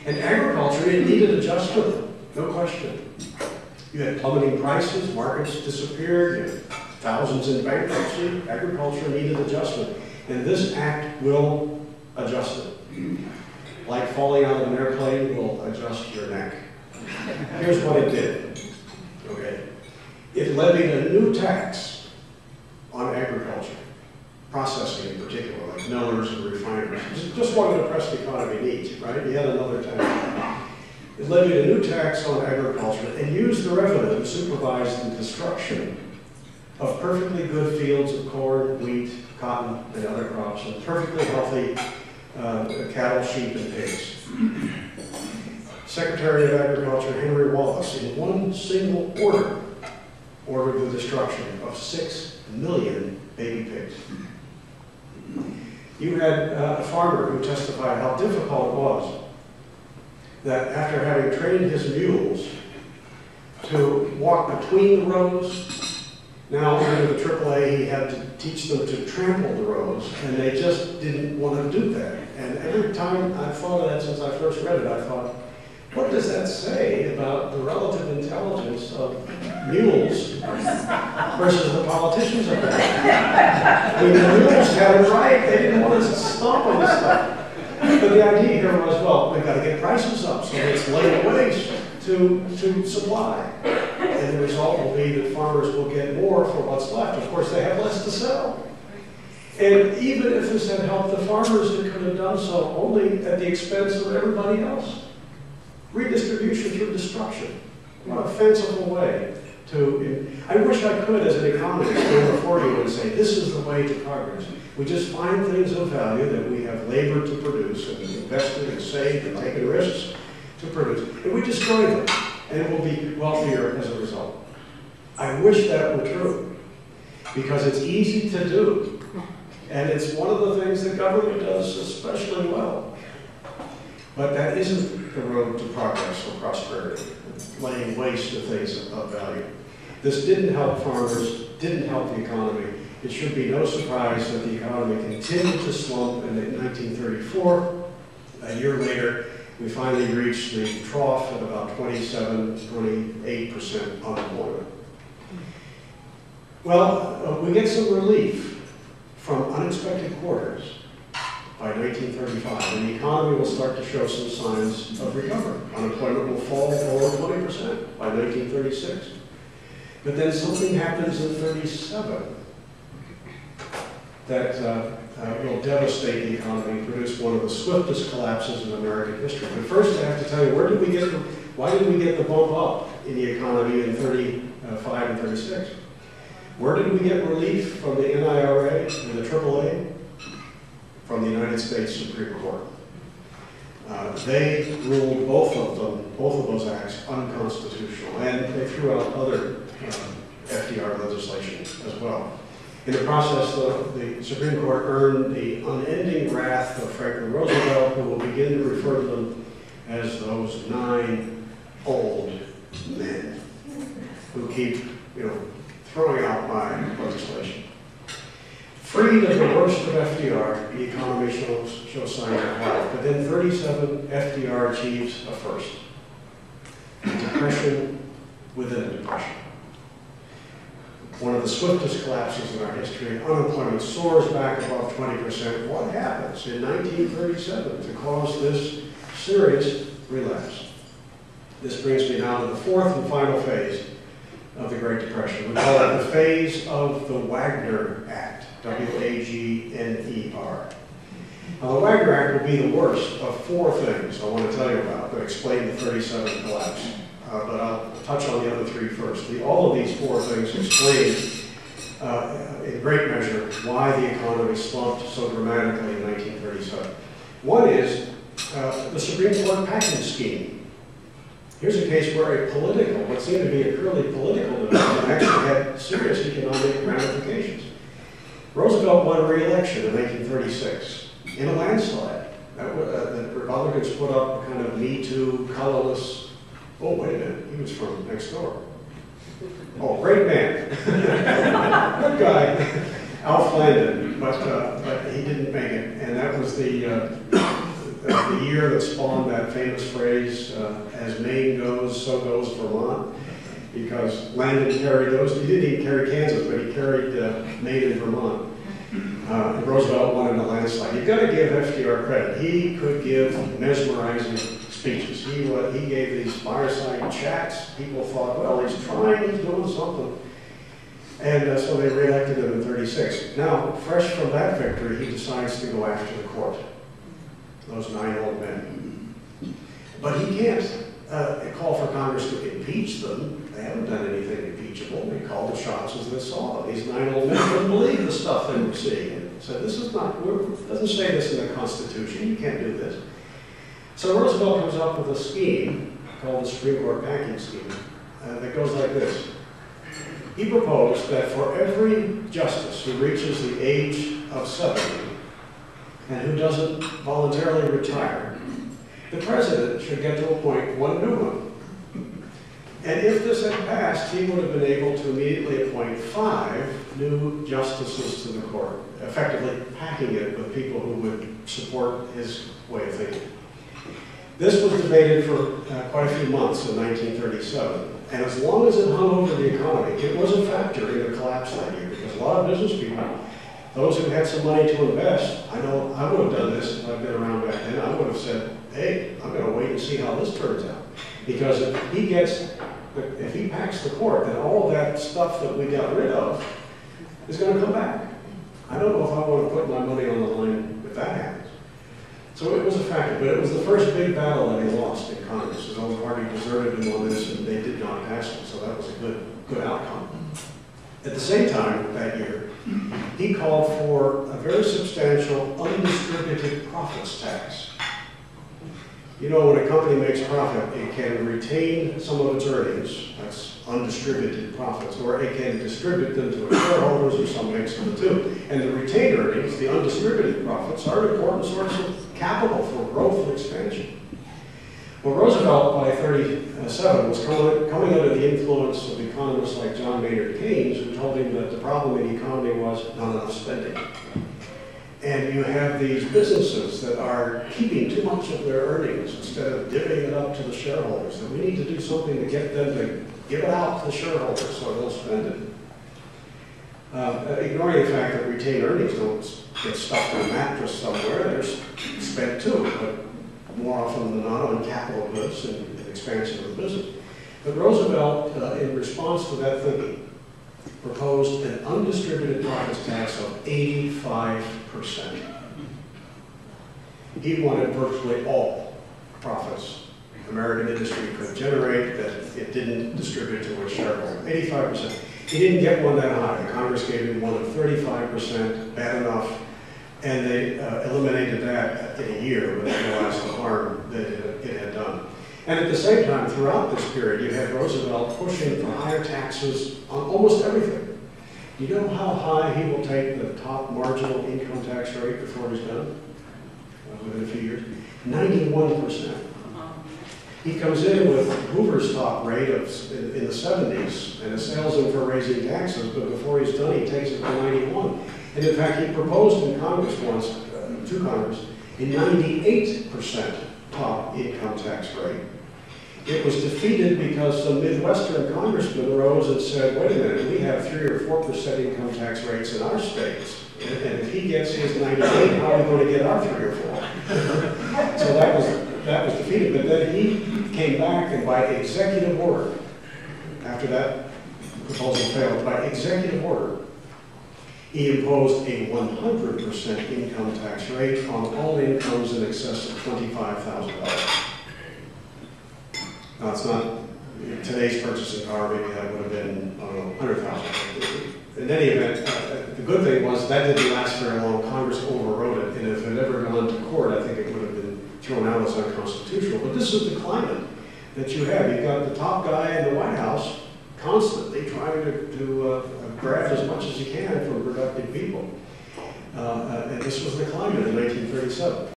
And agriculture, it needed adjustment, no question. You had plummeting prices, markets disappeared, you had thousands in bankruptcy. Agriculture needed adjustment. And this act will adjust it. Like falling out of an airplane will adjust your neck. Here's what it did, okay? It levied a new tax on agriculture, processing in particular, like millers and refiners. Just wanted to press the economy needs, right? Yet another tax. It levied a new tax on agriculture and used the revenue to supervise the destruction of perfectly good fields of corn, wheat, cotton, and other crops, and perfectly healthy cattle, sheep, and pigs. Secretary of Agriculture Henry Wallace, in one single order, ordered the destruction of 6 million baby pigs. You had a farmer who testified how difficult it was that after having trained his mules to walk between the rows, now under the AAA he had to teach them to trample the rows, and they just didn't want to do that. And every time I've thought of that since I first read it, I thought, what does that say about the relative intelligence of mules versus the politicians of the day? I mean, the mules had it right. They didn't want to stomp on this stuff. But the idea here was, well, we've got to get prices up, so let's lay waste to supply. And the result will be that farmers will get more for what's left. Of course, they have less to sell. And even if this had helped the farmers, it could have done so only at the expense of everybody else. Redistribution through destruction. What a fanciful way to... I wish I could, as an economist, stand before you and say, this is the way to progress. We just find things of value that we have labored to produce and invested and saved and taken risks to produce. And we destroy them, and we'll be wealthier as a result. I wish that were true, because it's easy to do. And it's one of the things that government does especially well. But that isn't the road to progress or prosperity, laying waste to things of value. This didn't help farmers, didn't help the economy. It should be no surprise that the economy continued to slump, and in 1934, a year later, we finally reached the trough at about 27, 28% unemployment. Well, we get some relief from unexpected quarters by 1935, and the economy will start to show some signs of recovery. Unemployment will fall below 20% by 1936. But then something happens in 1937 that will devastate the economy and produce one of the swiftest collapses in American history. But first, I have to tell you, why did we get the bump up in the economy in 35 and 36? Where did we get relief from the NIRA and the AAA? From the United States Supreme Court. They ruled both of those acts unconstitutional, and they threw out other FDR legislation as well. In the process, the Supreme Court earned the unending wrath of Franklin Roosevelt, who will begin to refer to them as those 9 old men who keep, throwing out my legislation. Freed of the worst of FDR, the economy shows signs of health. But then 37, FDR achieves a first. A depression within a depression. One of the swiftest collapses in our history. Unemployment soars back above 20%. What happens in 1937 to cause this serious relapse? This brings me now to the fourth and final phase of the Great Depression. We call it the phase of the Wagner Act, W-A-G-N-E-R. Now, the Wagner Act will be the worst of 4 things I want to tell you about that explain the 37 collapse. But I'll touch on the other 3 first. All of these 4 things explain, in great measure, why the economy slumped so dramatically in 1937. One is the Supreme Court patent scheme. Here's a case where what seemed to be a purely political development actually had serious economic ramifications. Roosevelt won re-election in 1936 in a landslide. The Republicans put up a kind of Me Too, colorless. Oh, wait a minute, he was from next door. Oh, great man. Good guy. Alf Landon, but he didn't make it. And that was the the year that spawned that famous phrase, as Maine goes, so goes Vermont, because Landon carried those. He didn't even carry Kansas, but he carried Maine and Vermont. And Roosevelt won in a landslide. You've got to give FDR credit. He could give mesmerizing speeches. He gave these fireside chats. People thought, well, he's trying, he's doing something. And so they reelected him in 36. Now, fresh from that victory, he decides to go after the court, those 9 old men. But he can't call for Congress to impeach them. They haven't done anything impeachable. They called the shots as they saw them. These 9 old men couldn't believe the stuff they were seeing. And said, this is not, it doesn't say this in the Constitution. You can't do this. So Roosevelt comes up with a scheme called the Supreme Court Packing Scheme that goes like this. He proposed that for every justice who reaches the age of 70 and who doesn't voluntarily retire, the president should get to appoint 1 new one. And if this had passed, he would have been able to immediately appoint 5 new justices to the court, effectively packing it with people who would support his way of thinking. This was debated for quite a few months in 1937. And as long as it hung over the economy, it was a factor in the collapse that year, because a lot of business people, those who had some money to invest, I know I would have done this if I'd been around back then. I would have said, hey, I'm going to wait and see how this turns out. Because if he packs the court, then all of that stuff that we got rid of is going to come back. I don't know if I want to put my money on the line if that happens. So it was a factor, but it was the first big battle that he lost in Congress. His own party deserted him on this, and they did not pass him, so that was a good outcome. At the same time that year, he called for a very substantial undistributed profits tax. You know, when a company makes profit, it can retain some of its earnings, that's undistributed profits, or it can distribute them to its shareholders or some mix of the two. And the retained earnings, the undistributed profits, are an important source of capital for growth and expansion. Well, Roosevelt, by 37, was coming under the influence of economists like John Maynard Keynes, who told him that the problem in the economy was not enough spending. And you have these businesses that are keeping too much of their earnings instead of divvying it up to the shareholders. And we need to do something to get them to give it out to the shareholders so they'll spend it. Ignoring the fact that retained earnings don't get stuffed in a mattress somewhere, they're spent too, but more often than not on capital goods and expansion of the business. But Roosevelt, in response to that thinking, proposed an undistributed profits tax of 85%. He wanted virtually all profits American industry could generate that it didn't distribute to its shareholders. 85%. He didn't get one that high. Congress gave him one of 35%, bad enough, and they eliminated that in a year, but it realized the harm that it had done. And at the same time, throughout this period, you had Roosevelt pushing for higher taxes on almost everything. Do you know how high he will take the top marginal income tax rate before he's done? Within a few years? 91%. He comes in with Hoover's top rate in the 70s, and it sails him for raising taxes, but before he's done, he takes it to 91. And in fact, he proposed in Congress once, to Congress, a 98% top income tax rate. It was defeated because some Midwestern congressman rose and said, wait a minute, we have 3 or 4% income tax rates in our states. And if he gets his 98, how are we going to get our 3 or 4? So that was defeated. But then he came back, and by executive order, after that proposal failed, by executive order, he imposed a 100% income tax rate on all incomes in excess of $25,000. Now, it's not today's purchasing power, maybe that would have been, I don't know, $100,000. In any event, the good thing was that didn't last very long. Congress overrode it, and if it had ever gone to court, I think it would have been thrown out as unconstitutional. But this is the climate that you have. You've got the top guy in the White House constantly trying to grab as much as he can from productive people. And this was the climate in 1937.